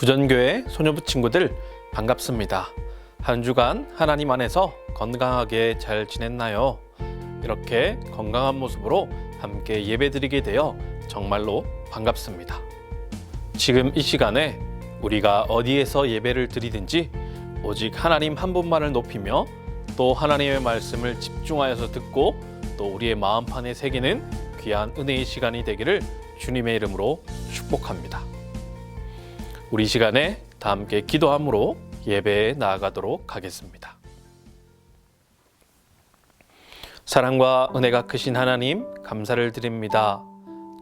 부전교회 소녀부 친구들 반갑습니다. 한 주간 하나님 안에서 건강하게 잘 지냈나요? 이렇게 건강한 모습으로 함께 예배드리게 되어 정말로 반갑습니다. 지금 이 시간에 우리가 어디에서 예배를 드리든지 오직 하나님 한 분만을 높이며 또 하나님의 말씀을 집중하여서 듣고 또 우리의 마음판에 새기는 귀한 은혜의 시간이 되기를 주님의 이름으로 축복합니다. 우리 시간에 다 함께 기도함으로 예배에 나아가도록 하겠습니다. 사랑과 은혜가 크신 하나님, 감사를 드립니다.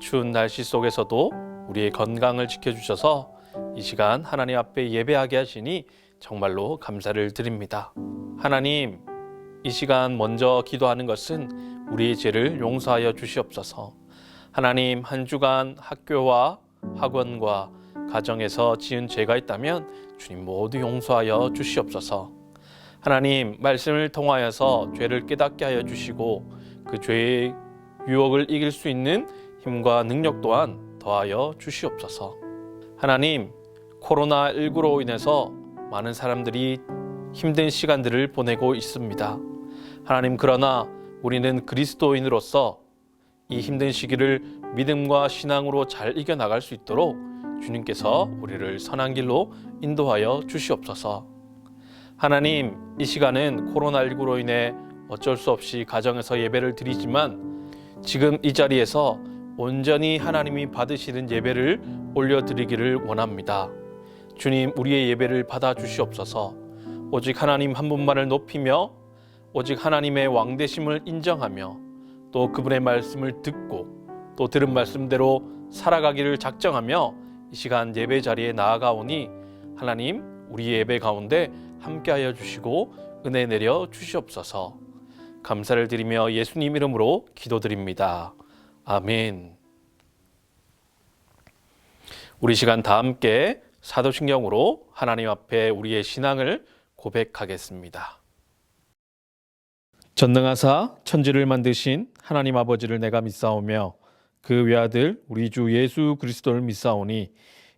추운 날씨 속에서도 우리의 건강을 지켜주셔서 이 시간 하나님 앞에 예배하게 하시니 정말로 감사를 드립니다. 하나님, 이 시간 먼저 기도하는 것은 우리의 죄를 용서하여 주시옵소서. 하나님, 한 주간 학교와 학원과 가정에서 지은 죄가 있다면 주님 모두 용서하여 주시옵소서. 하나님, 말씀을 통하여서 죄를 깨닫게 하여 주시고 그 죄의 유혹을 이길 수 있는 힘과 능력 또한 더하여 주시옵소서. 하나님, 코로나19로 인해서 많은 사람들이 힘든 시간들을 보내고 있습니다. 하나님, 그러나 우리는 그리스도인으로서 이 힘든 시기를 믿음과 신앙으로 잘 이겨나갈 수 있도록 주님께서 우리를 선한 길로 인도하여 주시옵소서. 하나님, 이 시간은 코로나19로 인해 어쩔 수 없이 가정에서 예배를 드리지만 지금 이 자리에서 온전히 하나님이 받으시는 예배를 올려드리기를 원합니다. 주님, 우리의 예배를 받아주시옵소서. 오직 하나님 한 분만을 높이며 오직 하나님의 왕되심을 인정하며 또 그분의 말씀을 듣고 또 들은 말씀대로 살아가기를 작정하며 이 시간 예배 자리에 나아가오니 하나님, 우리의 예배 가운데 함께하여 주시고 은혜 내려 주시옵소서. 감사를 드리며 예수님 이름으로 기도드립니다. 아멘. 우리 시간 다 함께 사도신경으로 하나님 앞에 우리의 신앙을 고백하겠습니다. 전능하사 천지를 만드신 하나님 아버지를 내가 믿사오며 그 외아들 우리 주 예수 그리스도를 믿사오니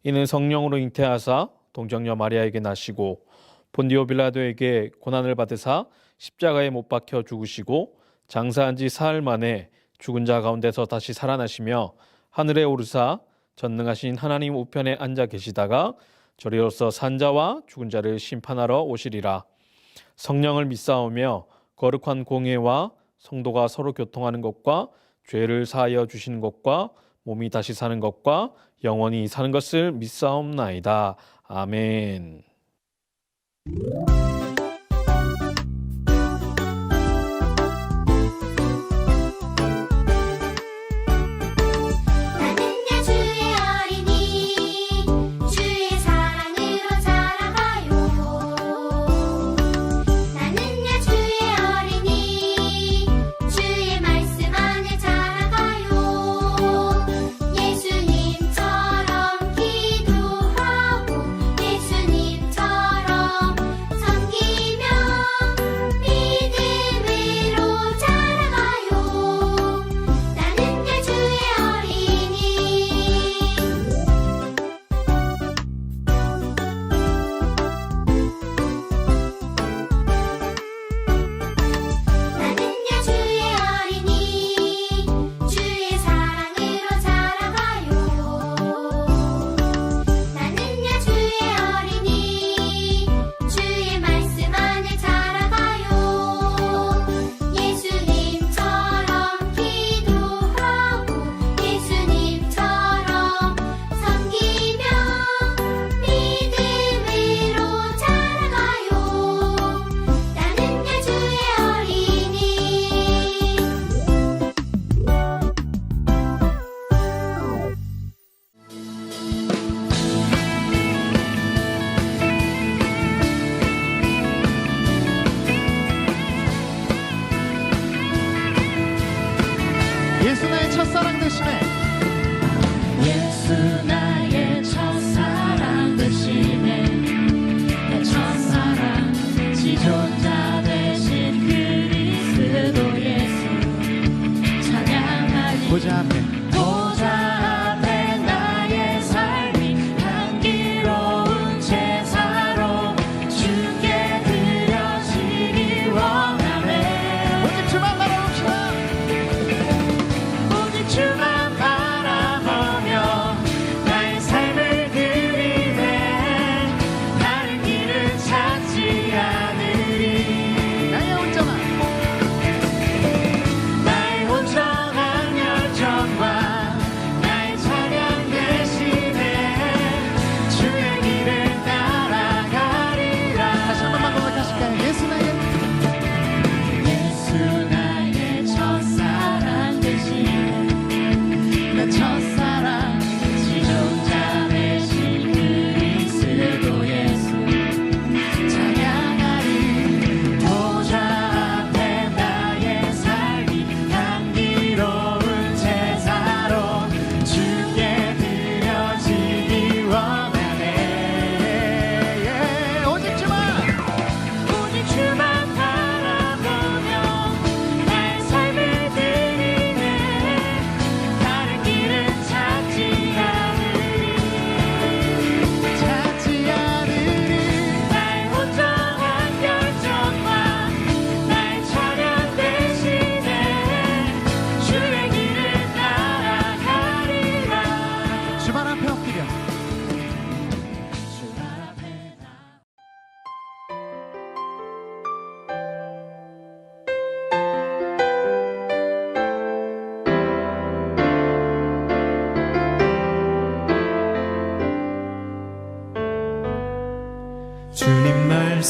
이는 성령으로 잉태하사 동정녀 마리아에게 나시고 본디오 빌라도에게 고난을 받으사 십자가에 못 박혀 죽으시고 장사한 지 사흘 만에 죽은 자 가운데서 다시 살아나시며 하늘에 오르사 전능하신 하나님 우편에 앉아 계시다가 저리로서 산 자와 죽은 자를 심판하러 오시리라. 성령을 믿사오며 거룩한 공예와 성도가 서로 교통하는 것과 죄를 사하여 주시는 것과 몸이 다시 사는 것과 영원히 사는 것을 믿사옵나이다. 아멘. 예수 나의 첫사랑 되시네. 예수 나의 첫사랑 되시네. 내 첫사랑 지존자 되신 그리스도 예수 찬양하리. 보좌 앞에 보좌 앞에 나의 삶이 향기로울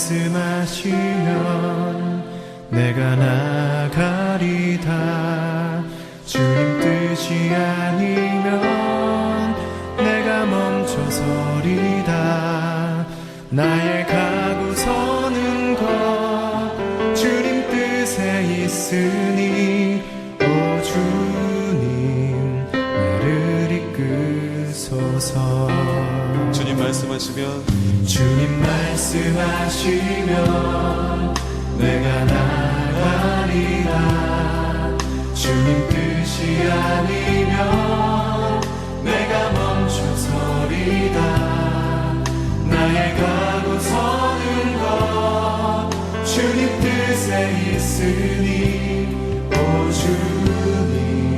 말씀하시면 내가 나가리다. 주님 뜻이 아니면 내가 멈춰서리다. 나의 가고 서는 것 주님 뜻에 있으니 오 주님 나를 이끄소서. 주님 말씀하시면 주님 말씀하시면 내가 나가리라. 주님 뜻이 아니면 내가 멈춰서리다. 나의 가고 서는 것 주님 뜻에 있으니 오 주님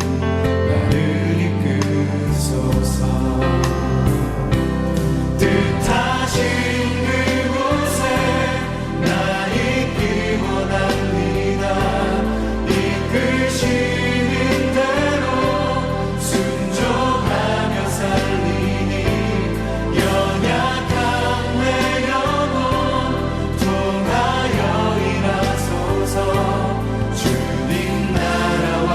나를 이끄소서. 뜻하신 그곳에 나 있기 원합니다. 이끄시는 대로 순종하며 살리니 연약한 내 영혼 통하여 일하소서. 주님 나라와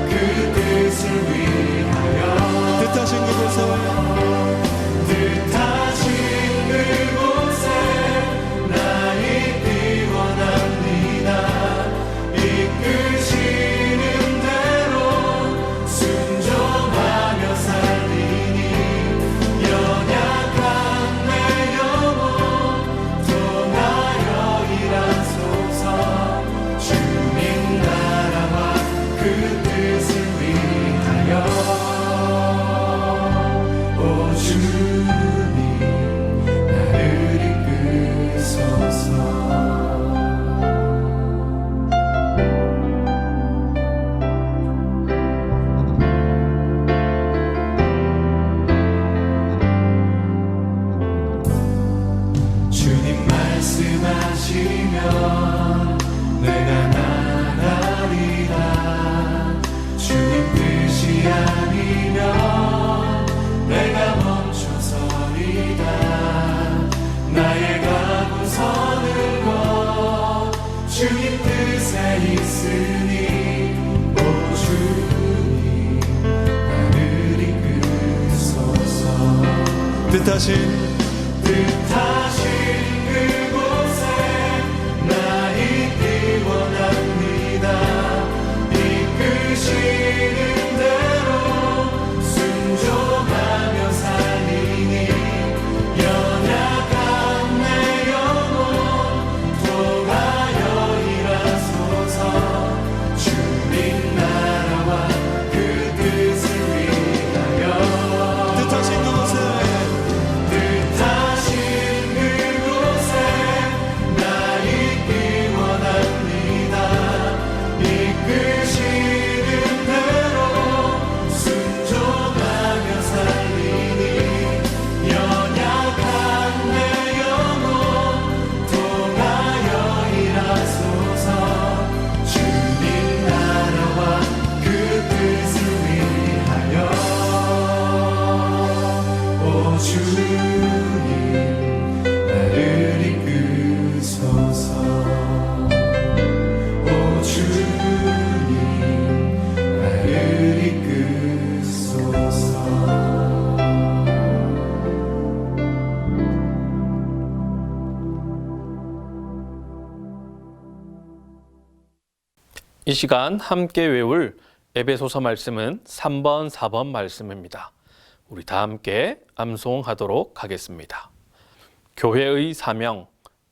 그 뜻을 위하여 뜻하신 그곳에 뜻하신 그곳에 나 있기 원합니다. 이끄시는 대로 순종하며 살리니 연약한 내 영혼 통하여 일하소서. 주님 나라와 그 뜻을 위하여 오 주님 나를 이끄소서. 주님 말씀하시면 내가 나가리라. 주님 뜻이 아니면 내가 멈춰서리다. 나의 가고 서는 것 주님 뜻에 있으니 오 주님 나를 이끄소서. 뜻하신 그곳에 나 있기 원합니다. 이끄시는 대로 순종하며 살리니 연약한 내 영혼 통하여 일하소서. 주님 나라와 그 뜻을 위하여 뜻하신 그곳에 뜻하신 그곳에 나 있기 원합니다. 이끄시는 대로 순종하며 살리니 연약한 내 영혼 통하여 일하소서. 주님 나라와 그 뜻을 위하여 오 주님 나를 이끄소서. 오 주님 나를 이끄소서. 이 시간 함께 외울 에베소서 말씀은 3번, 4번 말씀입니다. 우리 다 함께 암송하도록 하겠습니다. 교회의 사명,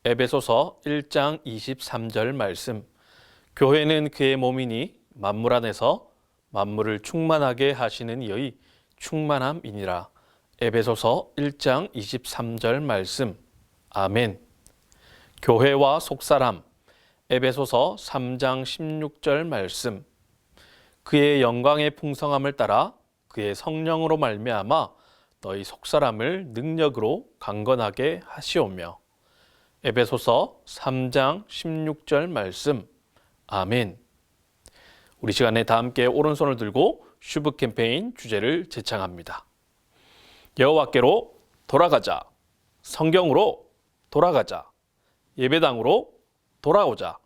에베소서 1장 23절 말씀. 교회는 그의 몸이니 만물 안에서 만물을 충만하게 하시는 이의 충만함이니라. 에베소서 1장 23절 말씀. 아멘. 교회와 속사람. 에베소서 3장 16절 말씀. 그의 영광의 풍성함을 따라 그의 성령으로 말미암아 너희 속사람을 능력으로 강건하게 하시오며. 에베소서 3장 16절 말씀. 아멘. 우리 시간에 다 함께 오른손을 들고 슈브 캠페인 주제를 제창합니다. 여호와께로 돌아가자. 성경으로 돌아가자. 예배당으로 돌아오자,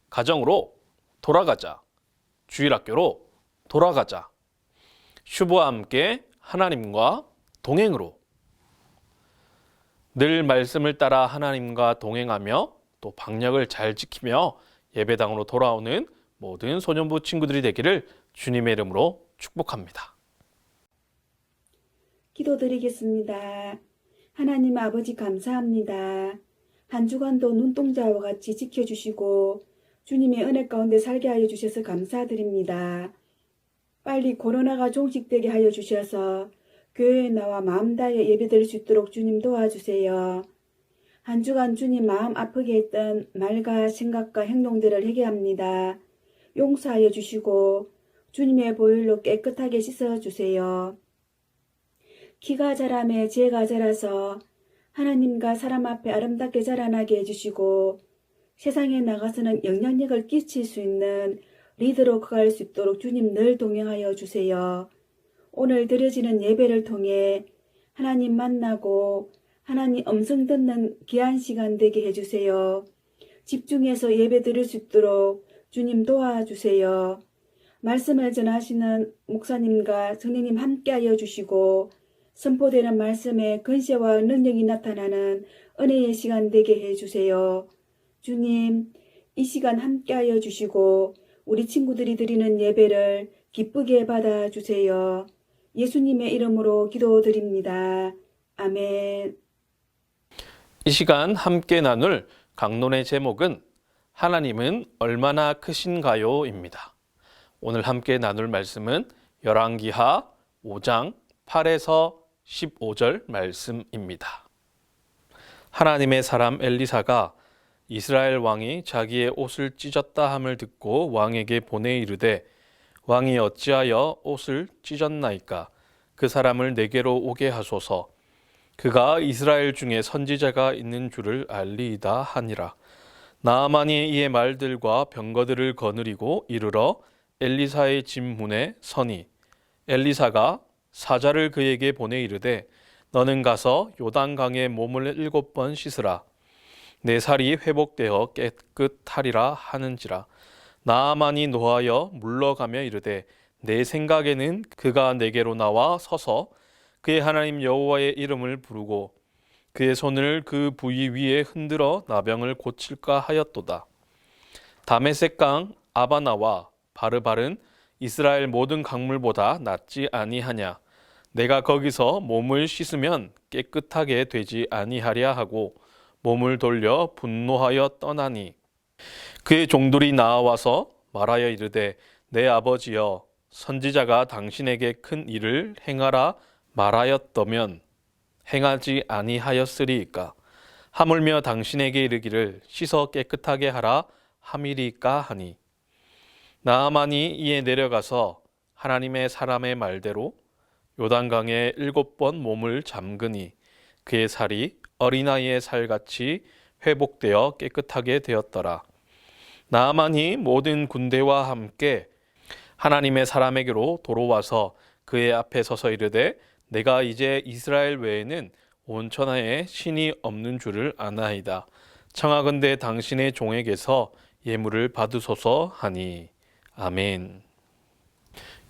가정으로 돌아가자, 주일학교로 돌아가자, 슈브와 함께 하나님과 동행으로 늘 말씀을 따라 하나님과 동행하며 또 방역을 잘 지키며 예배당으로 돌아오는 모든 소년부 친구들이 되기를 주님의 이름으로 축복합니다. 기도드리겠습니다. 하나님 아버지 감사합니다. 한 주간도 눈동자와 같이 지켜주시고 주님의 은혜 가운데 살게 하여 주셔서 감사드립니다. 빨리 코로나가 종식되게 하여 주셔서 교회에 나와 마음 다해 예배드릴 수 있도록 주님 도와주세요. 한 주간 주님 마음 아프게 했던 말과 생각과 행동들을 회개합니다. 용서하여 주시고 주님의 보혈로 깨끗하게 씻어주세요. 키가 자라매 죄가 자라서 하나님과 사람 앞에 아름답게 자라나게 해주시고 세상에 나가서는 영향력을 끼칠 수 있는 리더로 커갈 수 있도록 주님 늘 동행하여 주세요. 오늘 드려지는 예배를 통해 하나님 만나고 하나님 음성 듣는 귀한 시간 되게 해주세요. 집중해서 예배 드릴 수 있도록 주님 도와주세요. 말씀을 전하시는 목사님과 성령님 함께하여 주시고 선포되는 말씀에 근세와 능력이 나타나는 은혜의 시간 되게 해주세요. 주님, 이 시간 함께하여 주시고 우리 친구들이 드리는 예배를 기쁘게 받아주세요. 예수님의 이름으로 기도드립니다. 아멘. 이 시간 함께 나눌 강론의 제목은 하나님은 얼마나 크신가요? 입니다. 오늘 함께 나눌 말씀은 열왕기하 5장 8에서 15절 말씀입니다. 하나님의 사람 엘리사가 이스라엘 왕이 자기의 옷을 찢었다 함을 듣고 왕에게 보내 이르되 왕이 어찌하여 옷을 찢었나이까? 그 사람을 내게로 오게 하소서. 그가 이스라엘 중에 선지자가 있는 줄을 알리이다 하니라. 나아만이 이의 말들과 병거들을 거느리고 이르러 엘리사의 집 문에 서니 엘리사가 사자를 그에게 보내 이르되 너는 가서 요단강에 몸을 7번 씻으라. 내 살이 회복되어 깨끗하리라 하는지라. 나아만이 노하여 물러가며 이르되 내 생각에는 그가 내게로 나와 서서 그의 하나님 여호와의 이름을 부르고 그의 손을 그 부위 위에 흔들어 나병을 고칠까 하였도다. 다메섹강 아바나와 바르발은 이스라엘 모든 강물보다 낫지 아니하냐. 내가 거기서 몸을 씻으면 깨끗하게 되지 아니하랴 하고 몸을 돌려 분노하여 떠나니 그의 종들이 나와서 말하여 이르되 내 아버지여 선지자가 당신에게 큰 일을 행하라 말하였더면 행하지 아니하였으리이까. 하물며 당신에게 이르기를 씻어 깨끗하게 하라 함이리까 하니 나아만이 이에 내려가서 하나님의 사람의 말대로 요단강에 7번 몸을 잠그니 그의 살이 어린아이의 살같이 회복되어 깨끗하게 되었더라. 나아만이 모든 군대와 함께 하나님의 사람에게로 돌아와서 그의 앞에 서서 이르되 내가 이제 이스라엘 외에는 온 천하에 신이 없는 줄을 아나이다. 청하건대 당신의 종에게서 예물을 받으소서 하니. 아멘.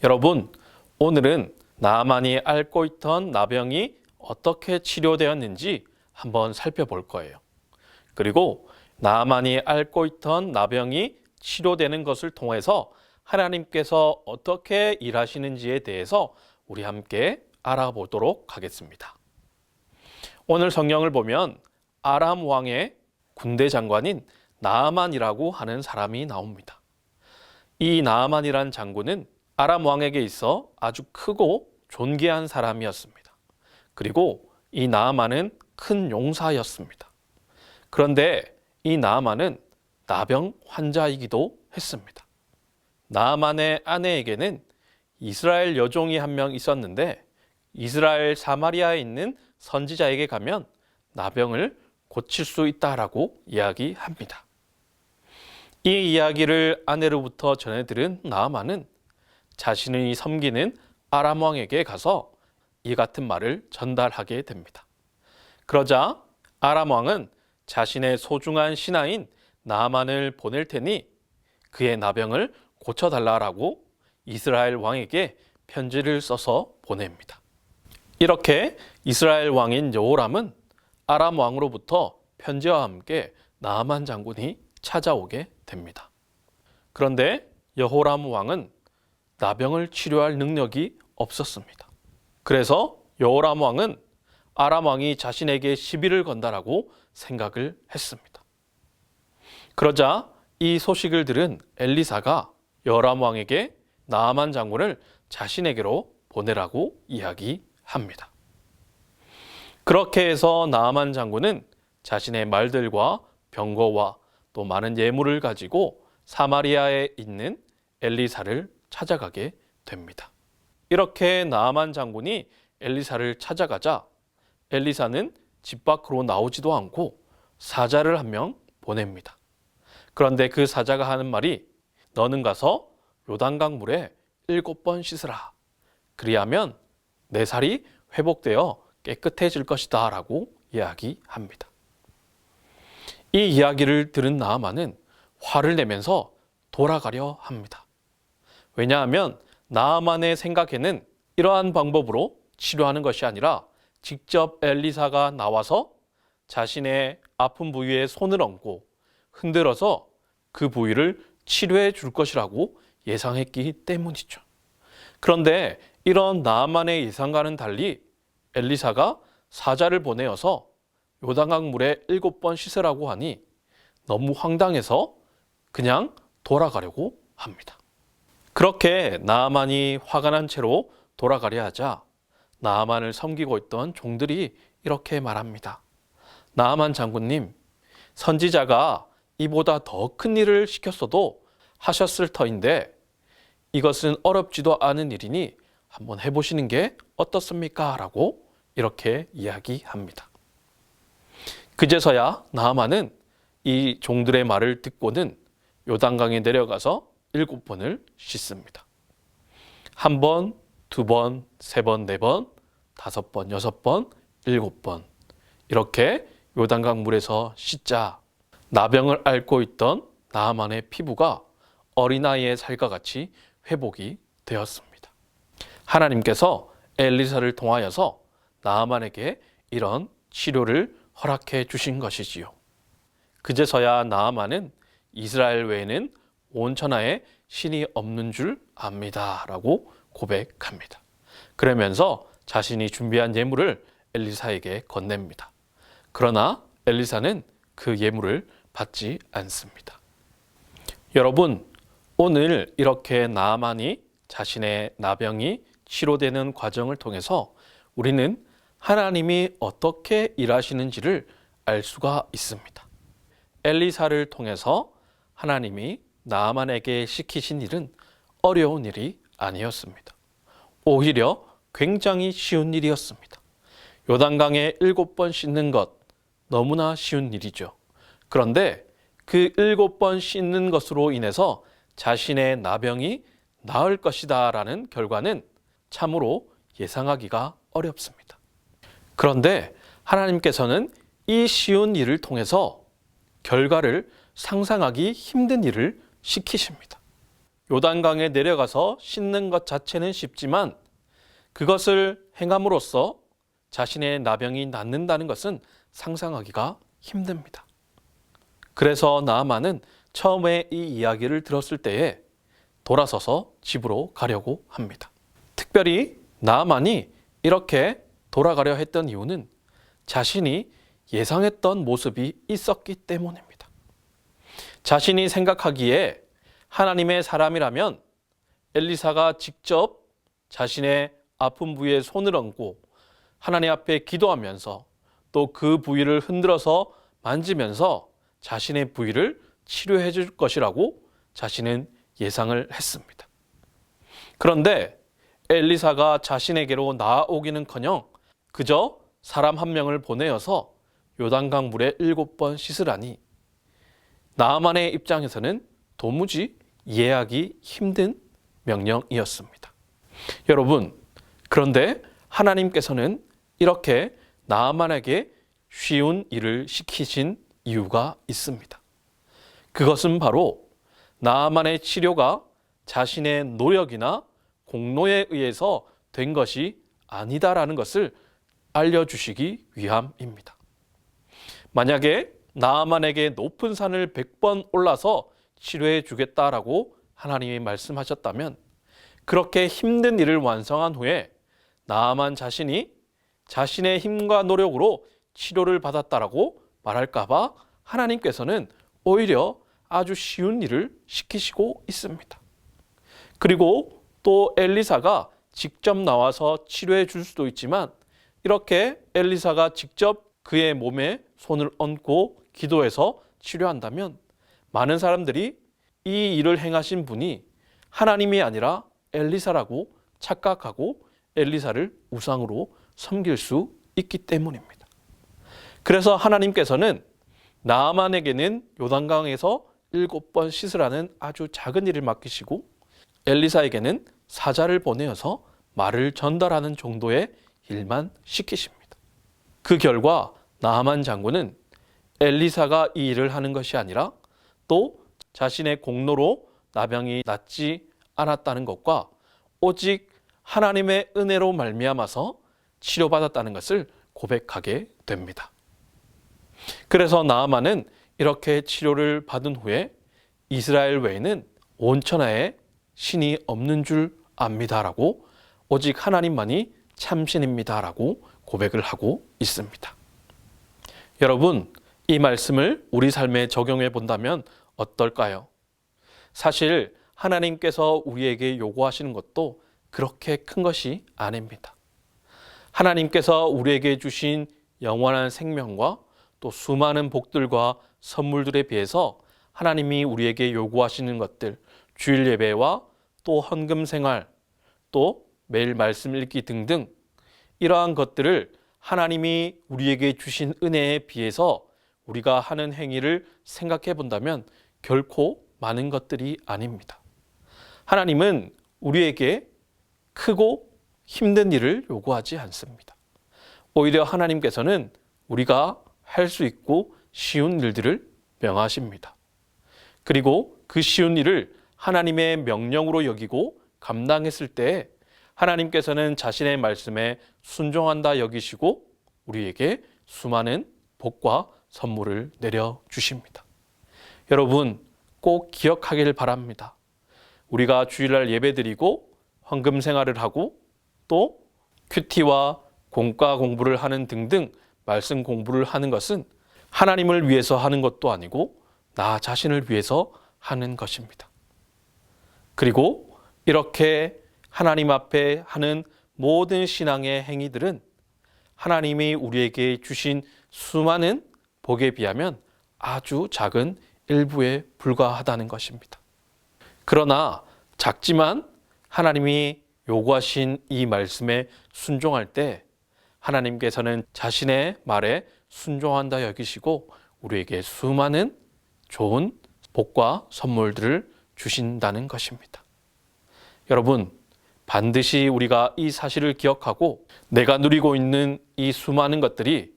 여러분, 오늘은 나아만이 앓고 있던 나병이 어떻게 치료되었는지 한번 살펴볼 거예요. 그리고 나아만이 앓고 있던 나병이 치료되는 것을 통해서 하나님께서 어떻게 일하시는지에 대해서 우리 함께 알아보도록 하겠습니다. 오늘 성경을 보면 아람 왕의 군대 장관인 나아만이라고 하는 사람이 나옵니다. 이 나아만이란 장군은 아람 왕에게 있어 아주 크고 존귀한 사람이었습니다. 그리고 이 나아만은 큰 용사였습니다. 그런데 이 나아만은 나병 환자이기도 했습니다. 나아만의 아내에게는 이스라엘 여종이 한 명 있었는데 이스라엘 사마리아에 있는 선지자에게 가면 나병을 고칠 수 있다라고 이야기합니다. 이 이야기를 아내로부터 전해 들은 나아만은 자신이 섬기는 아람 왕에게 가서 이 같은 말을 전달하게 됩니다. 그러자 아람 왕은 자신의 소중한 신하인 나아만을 보낼 테니 그의 나병을 고쳐달라라고 이스라엘 왕에게 편지를 써서 보냅니다. 이렇게 이스라엘 왕인 여호람은 아람 왕으로부터 편지와 함께 나아만 장군이 찾아오게 됩니다. 그런데 여호람 왕은 나병을 치료할 능력이 없었습니다. 그래서 여호람 왕은 아람 왕이 자신에게 시비를 건다라고 생각을 했습니다. 그러자 이 소식을 들은 엘리사가 여호람 왕에게 나아만 장군을 자신에게로 보내라고 이야기합니다. 그렇게 해서 나아만 장군은 자신의 말들과 병거와 또 많은 예물을 가지고 사마리아에 있는 엘리사를 찾아가게 됩니다. 이렇게 나아만 장군이 엘리사를 찾아가자 엘리사는 집 밖으로 나오지도 않고 사자를 한 명 보냅니다. 그런데 그 사자가 하는 말이 너는 가서 요단강 물에 7번 씻으라. 그리하면 내 살이 회복되어 깨끗해질 것이다 라고 이야기합니다. 이 이야기를 들은 나아만은 화를 내면서 돌아가려 합니다. 왜냐하면 나아만의 생각에는 이러한 방법으로 치료하는 것이 아니라 직접 엘리사가 나와서 자신의 아픈 부위에 손을 얹고 흔들어서 그 부위를 치료해 줄 것이라고 예상했기 때문이죠. 그런데 이런 나아만의 예상과는 달리 엘리사가 사자를 보내어서 요단강 물에 7번 씻으라고 하니 너무 황당해서 그냥 돌아가려고 합니다. 그렇게 나아만이 화가 난 채로 돌아가려 하자 나아만을 섬기고 있던 종들이 이렇게 말합니다. 나아만 장군님, 선지자가 이보다 더 큰 일을 시켰어도 하셨을 터인데 이것은 어렵지도 않은 일이니 한번 해보시는 게 어떻습니까? 라고 이렇게 이야기합니다. 그제서야 나아만은 이 종들의 말을 듣고는 요단강에 내려가서 7번을 씻습니다. 1번, 2번, 3번, 4번, 5번, 6번, 7번 이렇게 요단강 물에서 씻자 나병을 앓고 있던 나아만의 피부가 어린아이의 살과 같이 회복이 되었습니다. 하나님께서 엘리사를 통하여서 나아만에게 이런 치료를 허락해 주신 것이지요. 그제서야 나아만은 이스라엘 외에는 온 천하에 신이 없는 줄 압니다 라고 고백합니다. 그러면서 자신이 준비한 예물을 엘리사에게 건넵니다. 그러나 엘리사는 그 예물을 받지 않습니다. 여러분, 오늘 이렇게 나아만이 자신의 나병이 치료되는 과정을 통해서 우리는 하나님이 어떻게 일하시는지를 알 수가 있습니다. 엘리사를 통해서 하나님이 나아만에게 시키신 일은 어려운 일이 아니었습니다. 오히려 굉장히 쉬운 일이었습니다. 요단강에 7번 씻는 것 너무나 쉬운 일이죠. 그런데 그 7번 씻는 것으로 인해서 자신의 나병이 나을 것이다 라는 결과는 참으로 예상하기가 어렵습니다. 그런데 하나님께서는 이 쉬운 일을 통해서 결과를 상상하기 힘든 일을 시키십니다. 요단강에 내려가서 씻는 것 자체는 쉽지만 그것을 행함으로써 자신의 나병이 낫는다는 것은 상상하기가 힘듭니다. 그래서 나아만은 처음에 이 이야기를 들었을 때에 돌아서서 집으로 가려고 합니다. 특별히 나아만이 이렇게 돌아가려 했던 이유는 자신이 예상했던 모습이 있었기 때문입니다. 자신이 생각하기에 하나님의 사람이라면 엘리사가 직접 자신의 아픈 부위에 손을 얹고 하나님 앞에 기도하면서 또 그 부위를 흔들어서 만지면서 자신의 부위를 치료해 줄 것이라고 자신은 예상을 했습니다. 그런데 엘리사가 자신에게로 나아오기는커녕 그저 사람 한 명을 보내어서 요단강 물에 7번 씻으라니 나아만의 입장에서는 도무지 이해하기 힘든 명령이었습니다. 여러분, 그런데 하나님께서는 이렇게 나아만에게 쉬운 일을 시키신 이유가 있습니다. 그것은 바로 나아만의 치료가 자신의 노력이나 공로에 의해서 된 것이 아니다라는 것을 알려주시기 위함입니다. 만약에 나아만에게 높은 산을 100번 올라서 치료해 주겠다라고 하나님이 말씀하셨다면 그렇게 힘든 일을 완성한 후에 나아만 자신이 자신의 힘과 노력으로 치료를 받았다라고 말할까 봐 하나님께서는 오히려 아주 쉬운 일을 시키시고 있습니다. 그리고 또 엘리사가 직접 나와서 치료해 줄 수도 있지만 이렇게 엘리사가 직접 그의 몸에 손을 얹고 기도해서 치료한다면 많은 사람들이 이 일을 행하신 분이 하나님이 아니라 엘리사라고 착각하고 엘리사를 우상으로 섬길 수 있기 때문입니다. 그래서 하나님께서는 나아만에게는 요단강에서 7번 씻으라는 아주 작은 일을 맡기시고 엘리사에게는 사자를 보내어서 말을 전달하는 정도의 일만 시키십니다. 그 결과 나아만 장군은 엘리사가 이 일을 하는 것이 아니라 또 자신의 공로로 나병이 낫지 않았다는 것과 오직 하나님의 은혜로 말미암아서 치료받았다는 것을 고백하게 됩니다. 그래서 나아만은 이렇게 치료를 받은 후에 이스라엘 외에는 온 천하에 신이 없는 줄 압니다라고 오직 하나님만이 참신입니다라고 고백을 하고 있습니다. 여러분, 이 말씀을 우리 삶에 적용해 본다면 어떨까요? 사실 하나님께서 우리에게 요구하시는 것도 그렇게 큰 것이 아닙니다. 하나님께서 우리에게 주신 영원한 생명과 또 수많은 복들과 선물들에 비해서 하나님이 우리에게 요구하시는 것들, 주일 예배와 또 헌금 생활, 또 매일 말씀 읽기 등등 이러한 것들을 하나님이 우리에게 주신 은혜에 비해서 우리가 하는 행위를 생각해 본다면 결코 많은 것들이 아닙니다. 하나님은 우리에게 크고 힘든 일을 요구하지 않습니다. 오히려 하나님께서는 우리가 할 수 있고 쉬운 일들을 명하십니다. 그리고 그 쉬운 일을 하나님의 명령으로 여기고 감당했을 때 하나님께서는 자신의 말씀에 순종한다 여기시고 우리에게 수많은 복과 선물을 내려주십니다. 여러분 꼭 기억하길 바랍니다. 우리가 주일날 예배드리고 헌금 생활을 하고 또 큐티와 공과 공부를 하는 등등 말씀 공부를 하는 것은 하나님을 위해서 하는 것도 아니고 나 자신을 위해서 하는 것입니다. 그리고 이렇게 하나님 앞에 하는 모든 신앙의 행위들은 하나님이 우리에게 주신 수많은 복에 비하면 아주 작은 일부에 불과하다는 것입니다. 그러나 작지만 하나님이 요구하신 이 말씀에 순종할 때 하나님께서는 자신의 말에 순종한다 여기시고 우리에게 수많은 좋은 복과 선물들을 주신다는 것입니다. 여러분, 반드시 우리가 이 사실을 기억하고 내가 누리고 있는 이 수많은 것들이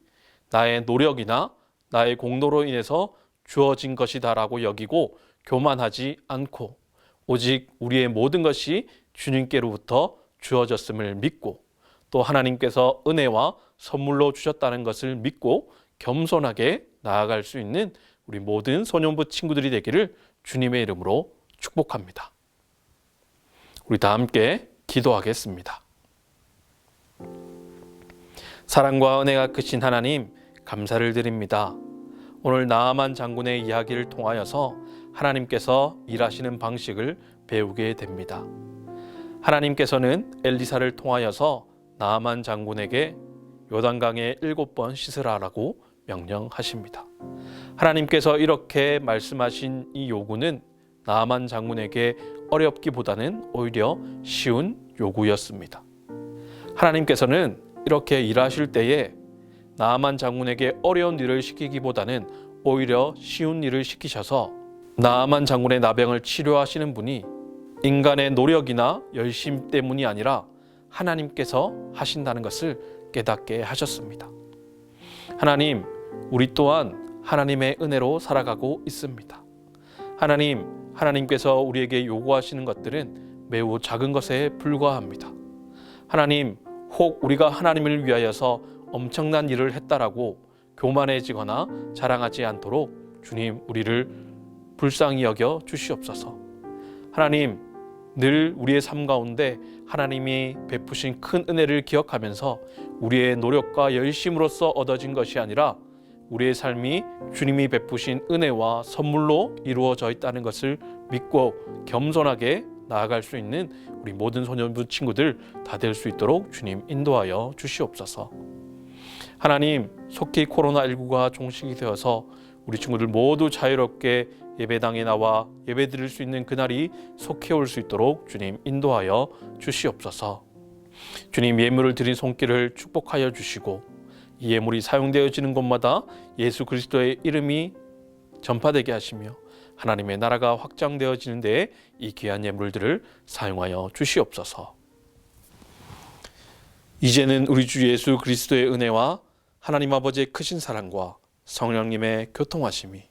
나의 노력이나 나의 공로로 인해서 주어진 것이다라고 여기고 교만하지 않고 오직 우리의 모든 것이 주님께로부터 주어졌음을 믿고 또 하나님께서 은혜와 선물로 주셨다는 것을 믿고 겸손하게 나아갈 수 있는 우리 모든 소년부 친구들이 되기를 주님의 이름으로 축복합니다. 우리 다 함께 기도하겠습니다. 사랑과 은혜가 크신 하나님 감사를 드립니다. 오늘 나아만 장군의 이야기를 통하여서 하나님께서 일하시는 방식을 배우게 됩니다. 하나님께서는 엘리사를 통하여서 나아만 장군에게 요단강에 7번 씻으라라고 명령하십니다. 하나님께서 이렇게 말씀하신 이 요구는 나아만 장군에게 어렵기보다는 오히려 쉬운 요구였습니다. 하나님께서는 이렇게 일하실 때에 나아만 장군에게 어려운 일을 시키기보다는 오히려 쉬운 일을 시키셔서 나아만 장군의 나병을 치료하시는 분이 인간의 노력이나 열심 때문이 아니라 하나님께서 하신다는 것을 깨닫게 하셨습니다. 하나님, 우리 또한 하나님의 은혜로 살아가고 있습니다. 하나님께서 우리에게 요구하시는 것들은 매우 작은 것에 불과합니다. 하나님, 혹 우리가 하나님을 위하여서 엄청난 일을 했다라고 교만해지거나 자랑하지 않도록 주님 우리를 불쌍히 여겨 주시옵소서. 하나님, 늘 우리의 삶 가운데 하나님이 베푸신 큰 은혜를 기억하면서 우리의 노력과 열심으로써 얻어진 것이 아니라 우리의 삶이 주님이 베푸신 은혜와 선물로 이루어져 있다는 것을 믿고 겸손하게 나아갈 수 있는 우리 모든 소년부 친구들 다 될 수 있도록 주님 인도하여 주시옵소서. 하나님, 속히 코로나19가 종식이 되어서 우리 친구들 모두 자유롭게 예배당에 나와 예배 드릴 수 있는 그날이 속히 올 수 있도록 주님 인도하여 주시옵소서. 주님, 예물을 드린 손길을 축복하여 주시고 이 예물이 사용되어지는 곳마다 예수 그리스도의 이름이 전파되게 하시며 하나님의 나라가 확장되어지는 데에 이 귀한 예물들을 사용하여 주시옵소서. 이제는 우리 주 예수 그리스도의 은혜와 하나님 아버지의 크신 사랑과 성령님의 교통하심이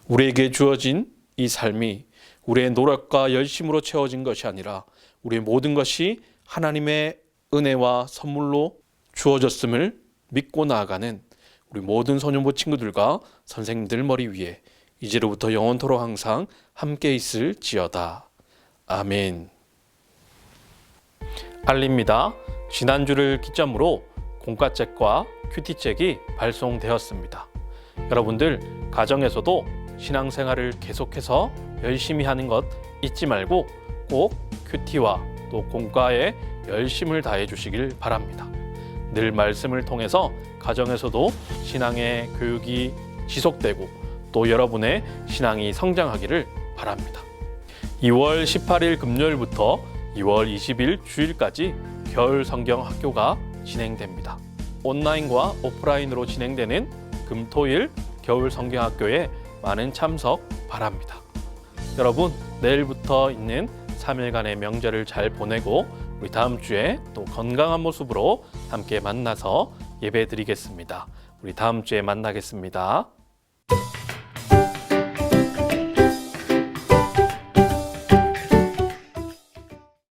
우리에게 주어진 이 삶이 우리의 노력과 열심으로 채워진 것이 아니라 우리의 모든 것이 하나님의 은혜와 선물로 주어졌음을 믿고 나아가는 우리 모든 소년부 친구들과 선생님들 머리 위에 이제로부터 영원토록 항상 함께 있을지어다. 아멘. 알립니다. 지난주를 기점으로 공과책과 큐티책이 발송되었습니다. 여러분들 가정에서도 신앙생활을 계속해서 열심히 하는 것 잊지 말고 꼭 큐티와 또 공과에 열심을 다해 주시길 바랍니다. 늘 말씀을 통해서 가정에서도 신앙의 교육이 지속되고 또 여러분의 신앙이 성장하기를 바랍니다. 2월 18일 금요일부터 2월 20일 주일까지 겨울 성경 학교가 진행됩니다. 온라인과 오프라인으로 진행되는 금토일 겨울 성경 학교에 많은 참석 바랍니다. 여러분, 내일부터 있는 3일간의 명절을 잘 보내고 우리 다음 주에 또 건강한 모습으로 함께 만나서 예배 드리겠습니다. 우리 다음 주에 만나겠습니다.